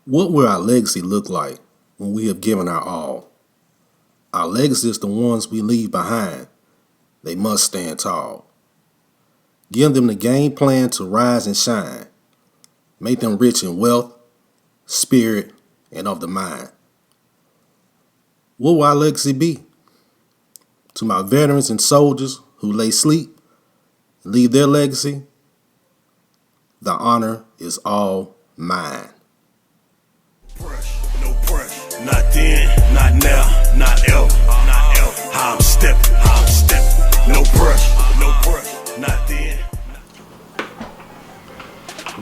What will our legacy look like when we have given our all? Our legacy is the ones we leave behind. They must stand tall. Give them the game plan to rise and shine. Make them rich in wealth, spirit, and of the mind. What will our legacy be? To my veterans and soldiers who lay sleep and leave their legacy, the honor is all mine. No pressure, not then, not now, not ever, How I'm stepping, No pressure, not then.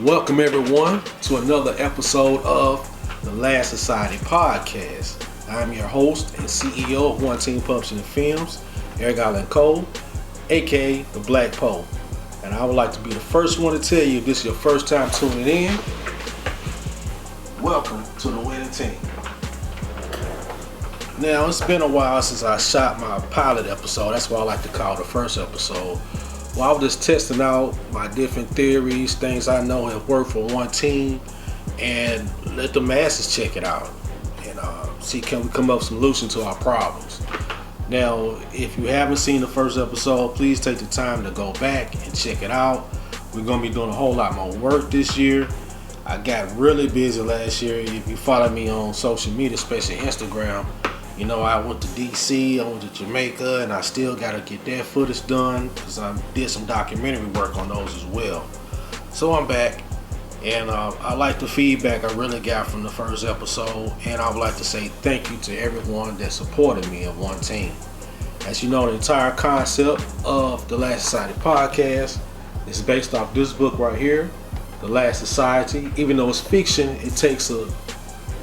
Welcome everyone to another episode of the Last Society Podcast. I'm your host and CEO of One Team Publishing and Films, Eric Allen Cole, aka the Black Poe. And I would like to be the first one to tell you if this is your first time tuning in, welcome to the winning team. Now, it's been a while since I shot my pilot episode. That's what I like to call the first episode. Well, I was just testing out my different theories, things I know have worked for one team, and let the masses check it out and see can we come up with some solutions to our problems. Now, if you haven't seen the first episode, please take the time to go back and check it out. We're going to be doing a whole lot more work this year. I got really busy last year. If you follow me on social media, especially Instagram, you know I went to DC, I went to Jamaica, and I still got to get that footage done because I did some documentary work on those as well. So I'm back, and I like the feedback I really got from the first episode, and I would like to say thank you to everyone that supported me of One Team. As you know, the entire concept of the Last Society Podcast is based off this book right here, The Last Society. Even though it's fiction, it takes a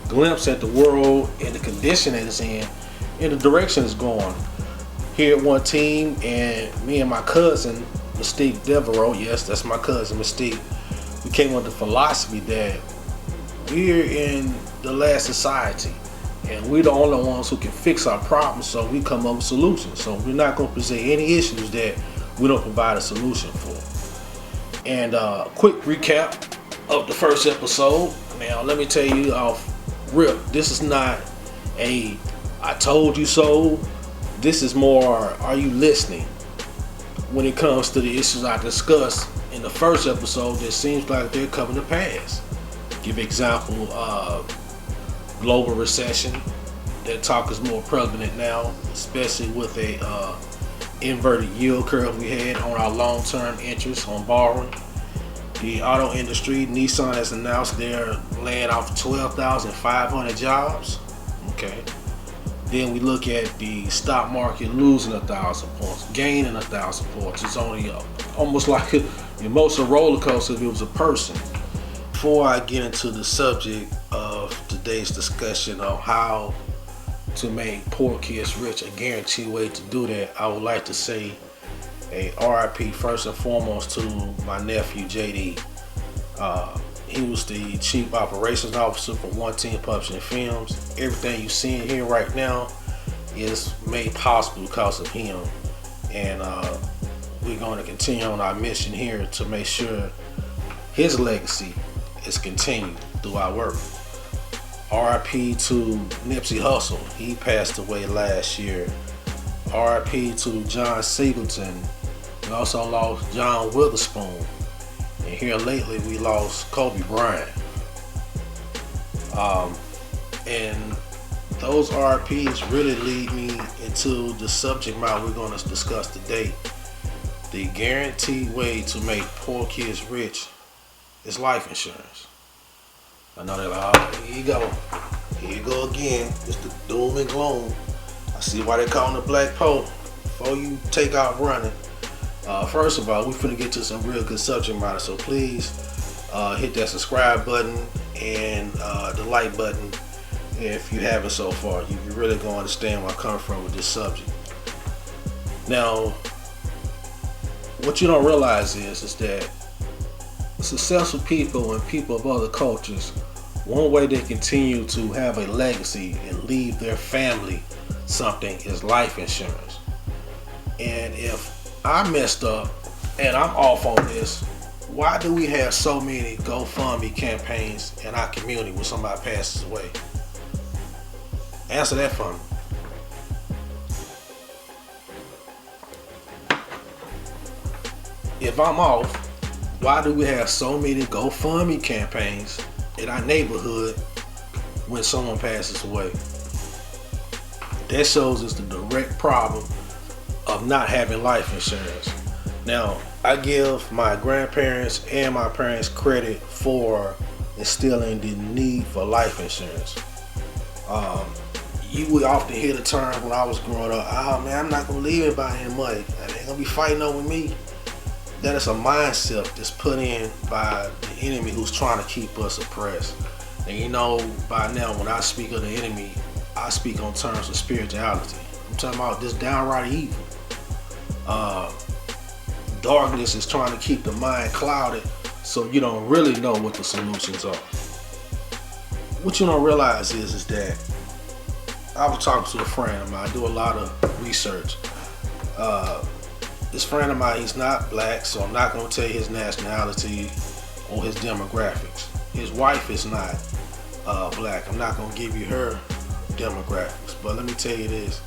glimpse at the world and the condition that it's in and the direction it's going. Here at One Team, and me and my cousin, Mystique Devereaux, yes, that's my cousin Mystique, we came up with the philosophy that we're in the last society and we're the only ones who can fix our problems, so we come up with solutions. So we're not going to present any issues that we don't provide a solution for. And quick recap of the first episode. Now, let me tell you off rip, this is not a I told you so. This is more, are you listening? When it comes to the issues I discussed in the first episode that seems like they're coming to pass. Give example, global recession. That talk is more prevalent now, especially with a inverted yield curve we had on our long-term interest on borrowing. The auto industry, Nissan has announced they're laying off 12,500 jobs. Okay. Then we look at the stock market losing 1,000 points, gaining 1,000 points. It's only almost like an emotional roller coaster if it was a person. Before I get into the subject of today's discussion of how to make poor kids rich, a guaranteed way to do that, I would like to say a RIP first and foremost to my nephew JD. He was the chief operations officer for One Team Publishing and Films. Everything you're seeing here right now is made possible because of him. And we're going to continue on our mission here to make sure his legacy is continued through our work. RIP to Nipsey Hussle. He passed away last year. RIP to John Singleton. We also lost John Witherspoon. And here lately we lost Kobe Bryant. And those RPs really lead me into the subject matter we're going to discuss today. The guaranteed way to make poor kids rich is life insurance. I know they're like, oh, here you go. Here you go again. It's the doom and gloom. I see why they call him the Black Poe. Before you take out running, first of all, we're finna get to some real good subject matter, so please hit that subscribe button and the like button if you haven't so far. You're really gonna understand where I'm coming from with this subject. Now, what you don't realize is that successful people and people of other cultures, one way they continue to have a legacy and leave their family something is life insurance. And if I messed up and I'm off on this, Why do we have so many GoFundMe campaigns in our community when somebody passes away? Answer that for me. If I'm off, why do we have so many GoFundMe campaigns in our neighborhood when someone passes away? That shows us the direct problem of not having life insurance. Now, I give my grandparents and my parents credit for instilling the need for life insurance. You would often hear the term when I was growing up, oh man, I'm not gonna leave anybody any money. They ain't gonna be fighting over me. That is a mindset that's put in by the enemy who's trying to keep us oppressed. And you know, by now, when I speak of the enemy, I speak on terms of spirituality. I'm talking about this downright evil. Darkness is trying to keep the mind clouded so you don't really know what the solutions are. What you don't realize is that I was talking to a friend of mine. I do a lot of research. This friend of mine, he's not black, so I'm not going to tell you his nationality or his demographics. His wife is not black. I'm not going to give you her demographics, but let me tell you this.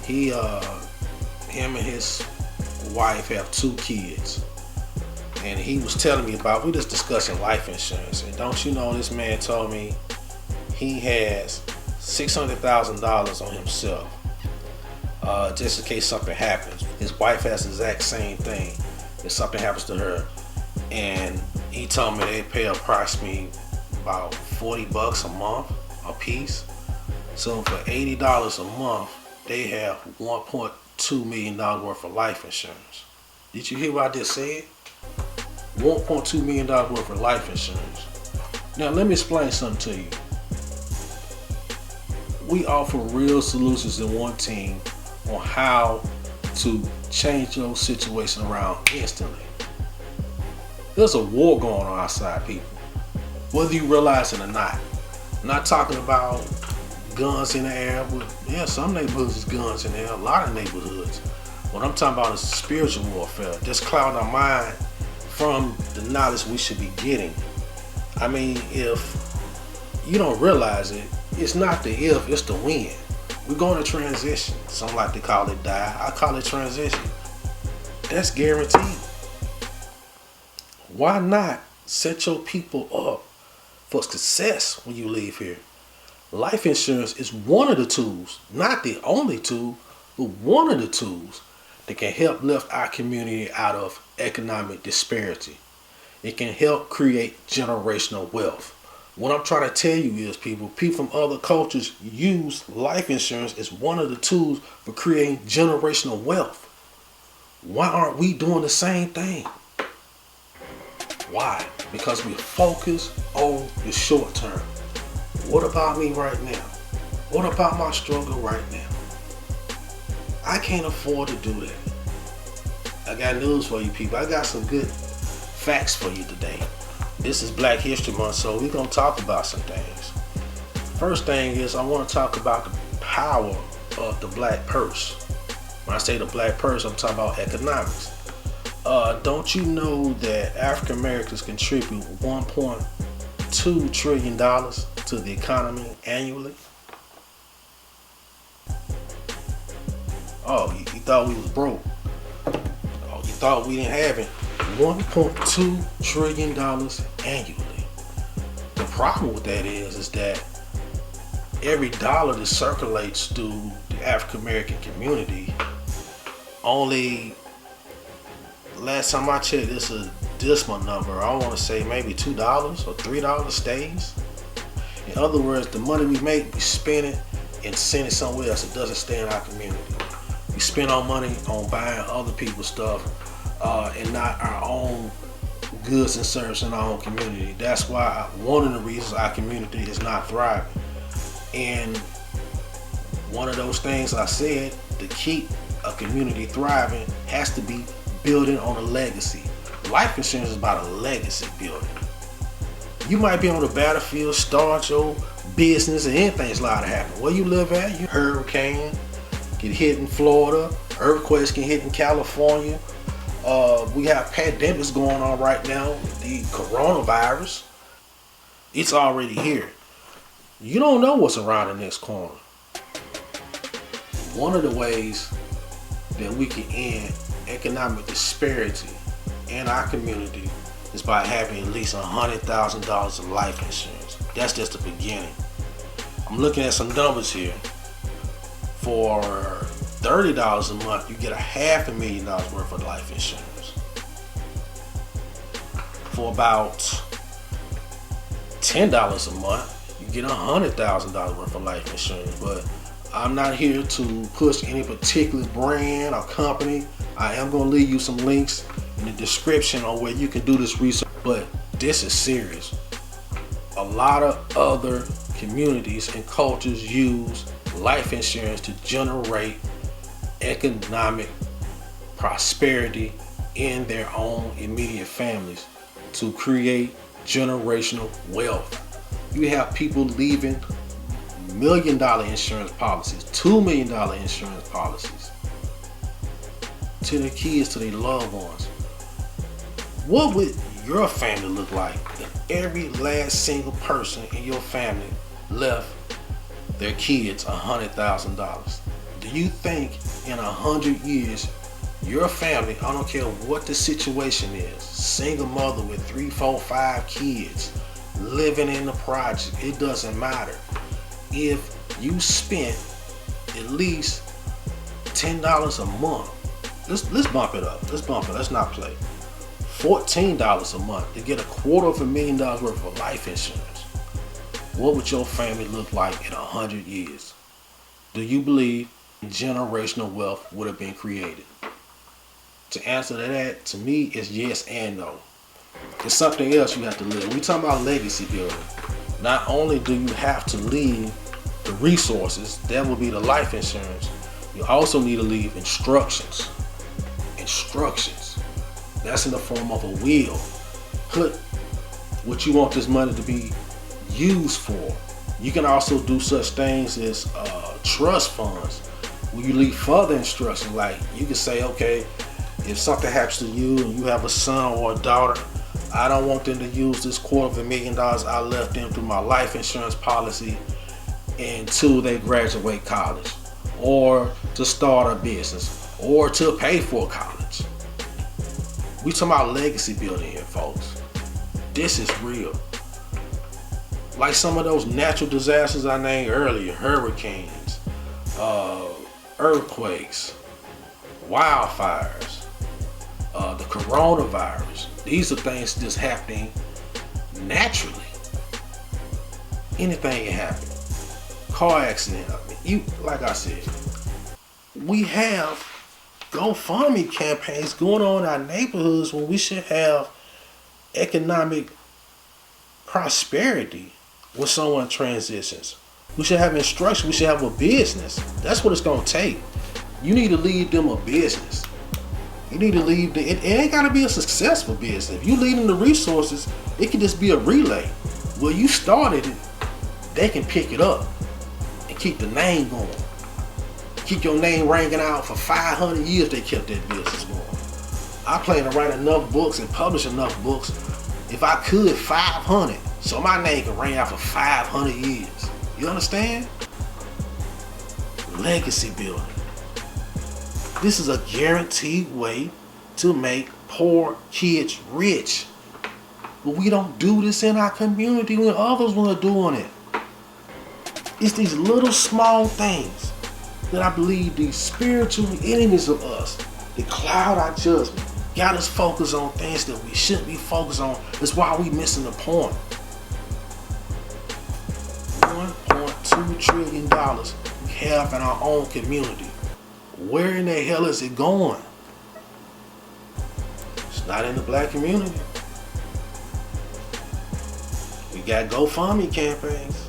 Him and his wife have 2 kids, and he was telling me about, we just discussing life insurance, and don't you know, this man told me he has $600,000 on himself, just in case something happens. His wife has the exact same thing if something happens to her, and he told me they pay approximately about $40 a month a piece. So for $80 a month, they have $1.2 million worth of life insurance. Did you hear what I just said? $1.2 million worth of life insurance. Now let me explain something to you. We offer real solutions in one team on how to change your situation around instantly. There's a war going on outside, people, whether you realize it or not. I'm not talking about guns in the air, but yeah, some neighborhoods is guns in the air, a lot of neighborhoods. What I'm talking about is spiritual warfare, just clouding our mind from the knowledge we should be getting. I mean, if you don't realize it, it's not the if, it's the when. We're going to transition. Some like to call it die. I call it transition. That's guaranteed. Why not set your people up for success when you leave here? Life insurance is one of the tools, not the only tool, but one of the tools that can help lift our community out of economic disparity. It can help create generational wealth. What I'm trying to tell you is, people from other cultures use life insurance as one of the tools for creating generational wealth. Why aren't we doing the same thing? Why? Because we focus on the short term. What about me right now? What about my struggle right now? I can't afford to do that. I got news for you, people. I got some good facts for you today. This is Black History Month, so we're going to talk about some things. First thing is, I want to talk about the power of the black purse. When I say the black purse, I'm talking about economics. Don't you know that African Americans contribute $1.2 trillion to the economy annually? Oh, you thought we was broke. Oh, you thought we didn't have it. $1.2 trillion annually. The problem with that is that every dollar that circulates through the African American community, only, last time I checked, this is a decimal number, I want to say maybe $2 or $3 stays. In other words, the money we make, we spend it and send it somewhere else. It doesn't stay in our community. We spend our money on buying other people's stuff and not our own goods and services in our own community. That's why one of the reasons our community is not thriving. And one of those things I said, to keep a community thriving has to be building on a legacy. Life insurance is about a legacy building. You might be on the battlefield, start your business, and anything's liable to happen. Where you live at, you hurricane get hit in Florida, earthquakes can hit in California, We have pandemics going on right now. The coronavirus, it's already here. You don't know what's around the next corner. One of the ways that we can end economic disparity in our community is by having at least $100,000 of life insurance. That's just the beginning. I'm looking at some numbers here. For $30 a month, you get $500,000 worth of life insurance. For about $10 a month, you get $100,000 worth of life insurance. But I'm not here to push any particular brand or company. I am going to leave you some links in the description on where you can do this research. But this is serious. A lot of other communities and cultures use life insurance to generate economic prosperity in their own immediate families, to create generational wealth. You have people leaving $1 million insurance policies, $2 million insurance policies to their kids, to their loved ones. What would your family look like if every last single person in your family left their kids $100,000? Do you think in 100 years your family, I don't care what the situation is, single mother with 3, 4, 5 kids, living in the project, it doesn't matter, if you spent at least $10 a month, let's bump it up, let's not play, $14 a month to get $250,000 worth of life insurance, what would your family look like in 100 years? Do you believe generational wealth would have been created? To answer that, to me, it's yes and no. It's something else you have to live. We talking about legacy building. Not only do you have to leave the resources, that will be the life insurance, you also need to leave instructions. Instructions. That's in the form of a will. Put what you want this money to be used for. You can also do such things as trust funds, where you leave further instruction. Like you can say, okay, if something happens to you and you have a son or a daughter, I don't want them to use this $250,000 I left them through my life insurance policy until they graduate college, or to start a business, or to pay for college. We talking about legacy building here, folks. This is real. Like some of those natural disasters I named earlier, hurricanes, earthquakes, wildfires, the coronavirus. These are things just happening naturally. Anything can happen. Car accident. Like I said, we have GoFundMe campaigns going on in our neighborhoods when we should have economic prosperity when someone transitions. We should have instruction. We should have a business. That's what it's going to take. You need to leave them a business. You need to leave it ain't got to be a successful business. If you leave them the resources, it can just be a relay. Where you started it, they can pick it up and keep the name going. Keep your name ringing out for 500 years. They kept that business going. I plan to write enough books and publish enough books, if I could, 500, so my name can ring out for 500 years. You understand? Legacy building. This is a guaranteed way to make poor kids rich. But we don't do this in our community when others are doing it. It's these little small things that I believe these spiritual enemies of us, that cloud our judgment, got us focused on things that we shouldn't be focused on. That's why we missing the point. $1.2 trillion we have in our own community. Where in the hell is it going? It's not in the black community. We got GoFundMe campaigns.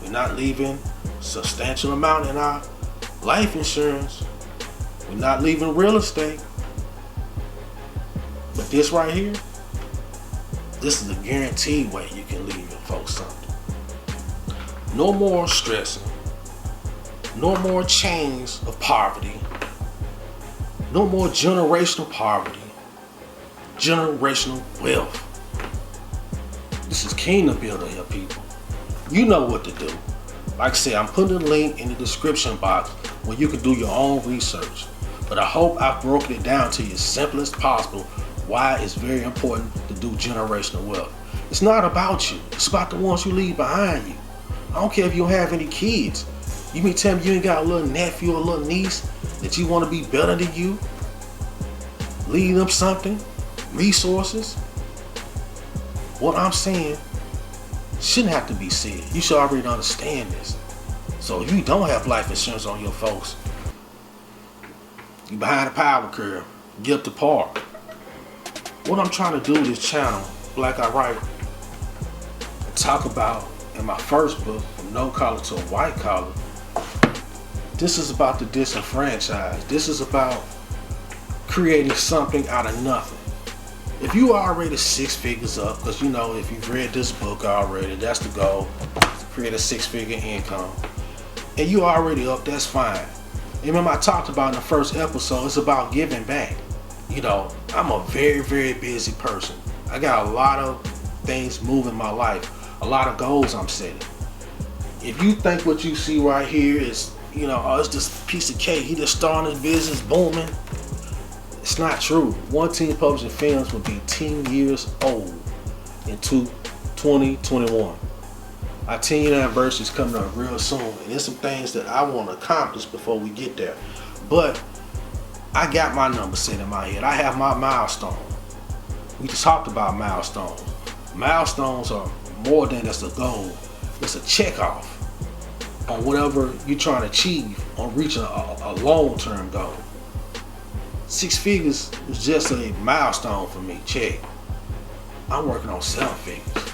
We're not leaving a substantial amount in our life insurance. We're not leaving real estate. But this right here, this is a guaranteed way you can leave your folks something. No more stressing. No more chains of poverty. No more generational poverty. Generational wealth. This is kingdom building here, people. You know what to do. Like I said, I'm putting a link in the description box where you can do your own research. But I hope I've broken it down to you as simple as possible why it's very important to do generational wealth. It's not about you. It's about the ones you leave behind you. I don't care if you don't have any kids. You mean tell me you ain't got a little nephew or a little niece that you want to be better than you? Leave them something, resources. What I'm saying shouldn't have to be said. You should already understand this. So if you don't have life insurance on your folks, you behind the power curve, get up to par. What I'm trying to do with this channel, Black I Write, talk about in my first book, From No Collar to a White Collar, this is about the disenfranchised. This is about creating something out of nothing. If you are already 6 figures up, because you know if you've read this book already, that's the goal, to create a 6-figure income. And you already up, that's fine. And remember I talked about in the first episode, it's about giving back. You know, I'm a very, very busy person. I got a lot of things moving my life, a lot of goals I'm setting. If you think what you see right here is, you know, oh, it's just a piece of cake, he just starting his business booming. It's not true. One Teen Publishing Films will be 10 years old in 2021. Our 10-year anniversary is coming up real soon, and there's some things that I want to accomplish before we get there. But I got my number set in my head. I have my milestone. We just talked about milestones. Milestones are more than just a goal. It's a check off on whatever you're trying to achieve on reaching a long-term goal. 6 figures was just a milestone for me. Check. I'm working on 7 figures.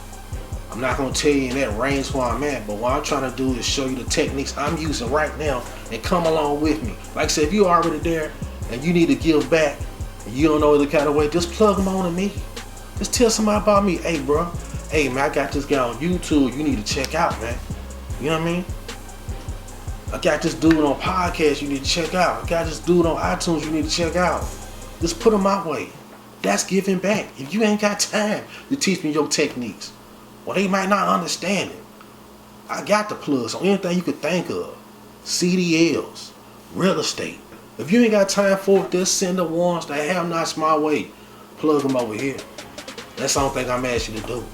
I'm not going to tell you in that range where I'm at, but what I'm trying to do is show you the techniques I'm using right now and come along with me. Like I said, if you're already there and you need to give back and you don't know the kind of way, just plug them on to me. Just tell somebody about me. Hey, bro. Hey, man, I got this guy on YouTube you need to check out, man. You know what I mean? I got this dude on podcast you need to check out. I got this dude on iTunes you need to check out. Just put them my way. That's giving back. If you ain't got time to teach me your techniques, well, they might not understand it. I got the plugs on anything you could think of. CDLs, real estate. If you ain't got time for it, just send the ones that have not my way. Plug them over here. That's the only thing I'm asking you to do.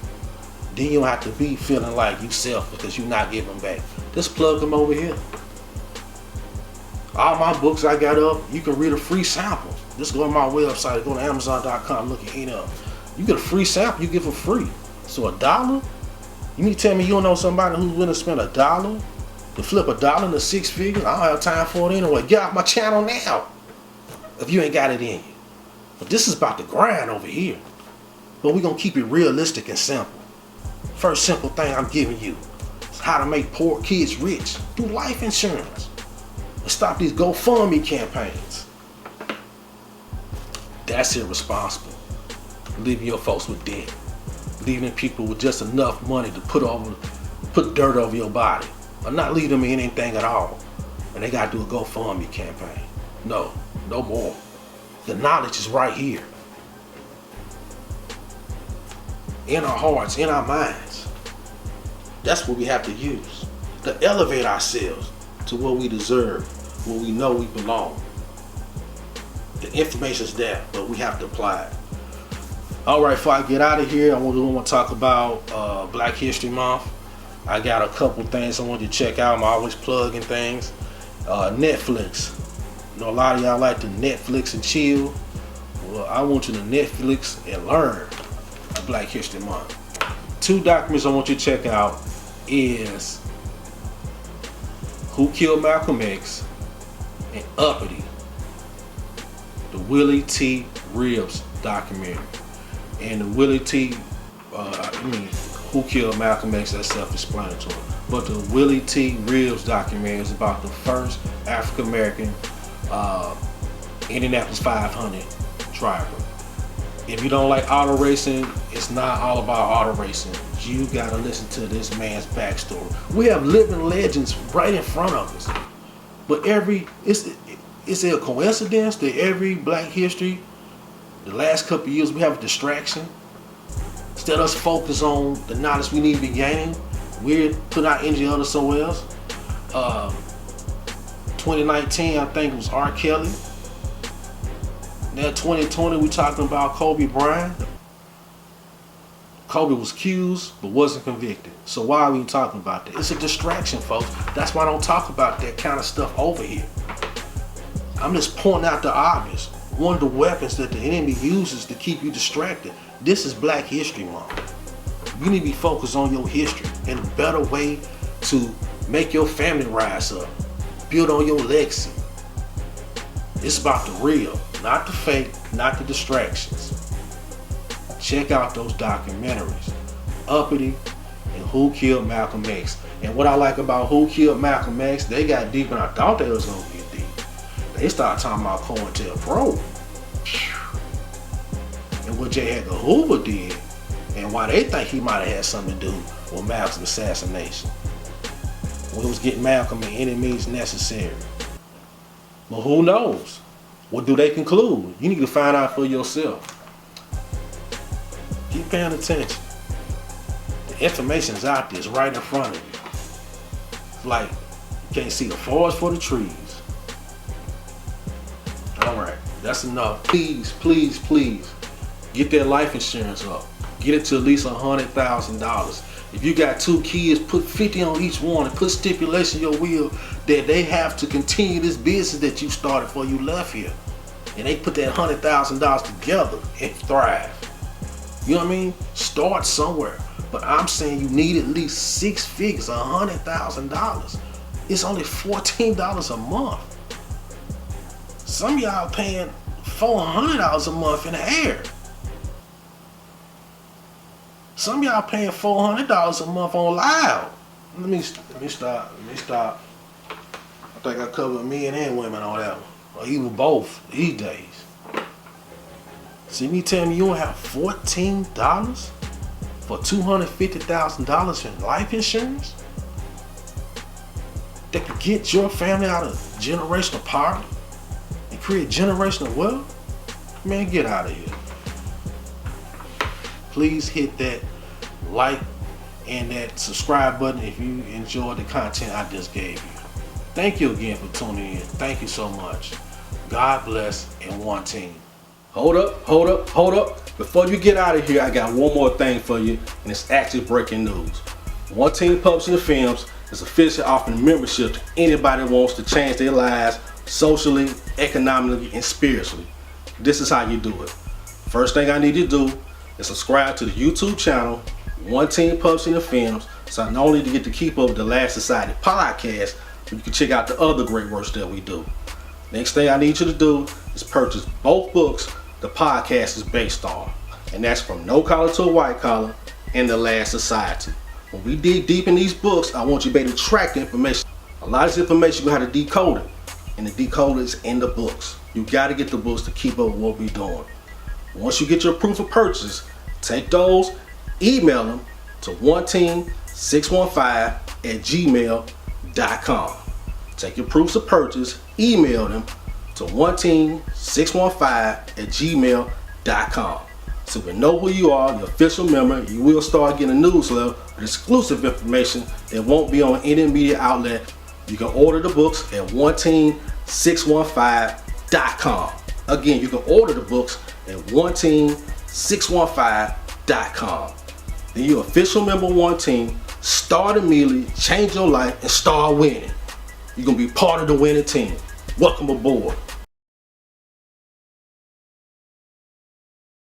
Then you don't have to be feeling like you selfish because you're not giving back. Just plug them over here. All my books I got up, you can read a free sample. Just go to my website, go to Amazon.com, look at it up. You get a free sample, you get for free. So $1? You need to tell me you don't know somebody who's willing to spend $1 to flip $1 into 6 figures? I don't have time for it anyway. Get off my channel now if you ain't got it in you. But this is about the grind over here. But we're going to keep it realistic and simple. First simple thing I'm giving you is how to make poor kids rich through life insurance. And stop these GoFundMe campaigns. That's irresponsible. Leaving your folks with debt. Leaving people with just enough money to put dirt over your body. Or not leave them in anything at all. And they got to do a GoFundMe campaign. No, no more. The knowledge is right here. In our hearts, in our minds. That's what we have to use to elevate ourselves to what we deserve, where we know we belong. The information's there, but we have to apply it. All right, before I get out of here, I want to talk about Black History Month. I got a couple things I want you to check out. I'm always plugging things. Netflix. You know, a lot of y'all like to Netflix and chill. Well, I want you to Netflix and learn Black History Month. 2 documents I want you to check out is Who Killed Malcolm X and Uppity, the Willie T. Ribbs documentary. And the Willie T. Who Killed Malcolm X, that's self-explanatory. But the Willie T. Ribbs documentary is about the first African American Indianapolis 500 driver. If you don't like auto racing, it's not all about auto racing. You gotta listen to this man's backstory. We have living legends right in front of us. But Is it a coincidence that every Black history, the last couple of years, we have a distraction? Instead of us focus on the knowledge we need to be gaining, we're putting our energy on somewhere else. 2019, I think it was R. Kelly. Now 2020, we talking about Kobe Bryant. Kobe was accused but wasn't convicted. So why are we talking about that? It's a distraction, folks. That's why I don't talk about that kind of stuff over here. I'm just pointing out the obvious. One of the weapons that the enemy uses to keep you distracted. This is Black History Month. You need to be focused on your history and a better way to make your family rise up. Build on your legacy. It's about the real, not the fake, not the distractions. Check out those documentaries, Uppity and Who Killed Malcolm X. And what I like about Who Killed Malcolm X, they got deep, and I thought they was gonna get deep. They started talking about COINTELPRO and what J. Edgar Hoover did, and why they think he might have had something to do with Malcolm's assassination. When it was getting Malcolm in any means necessary. But who knows? What do they conclude? You need to find out for yourself. Keep paying attention. The information is out there. It's right in front of you. It's like you can't see the forest for the trees. Alright, that's enough. Please, please, please get that life insurance up. Get it to at least $100,000. If you got 2 kids, put 50 on each one and put stipulation in your will that they have to continue this business that you started before you left here. And they put that $100,000 together and thrive. You know what I mean? Start somewhere. But I'm saying you need at least 6 figures, $100,000. It's only $14 a month. Some of y'all paying $400 a month in the air. Some of y'all paying $400 a month on Loud. Let me stop. I think I covered men and women on that one. Or even both these days. See me telling me you don't have $14 for $250,000 in life insurance? That could get your family out of generational poverty and create generational wealth? Man, get out of here. Please hit that like and that subscribe button if you enjoyed the content I just gave you. Thank you again for tuning in. Thank you so much. God bless and one team. Hold up. Before you get out of here, I got one more thing for you, and it's actually breaking news. One Team Publishing and Films is officially offering membership to anybody that wants to change their lives socially, economically, and spiritually. This is how you do it. First thing I need you to do is subscribe to the YouTube channel, One Team Publishing and Films, so not only to get to keep up with the Last Society podcast, but you can check out the other great works that we do. Next thing I need you to do is purchase both books the podcast is based on, and that's From No Collar to a White Collar and The Last Society. When we dig deep in these books, I want you to be able to track the information. A lot of this information you have to decode it, and the decoder is in the books. You got to get the books to keep up with what we're doing. Once you get your proof of purchase, take those, email them to oneteam615@gmail.com. Take your proofs of purchase, email them to oneteam615@gmail.com. So we know who you are, the official member. You will start getting a newsletter with exclusive information that won't be on any media outlet. You can order the books at oneteam615.com. Again, you can order the books at oneteam615.com. Then you're official member of One Team. Start immediately, change your life, and start winning. You're going to be part of the winning team. Welcome aboard.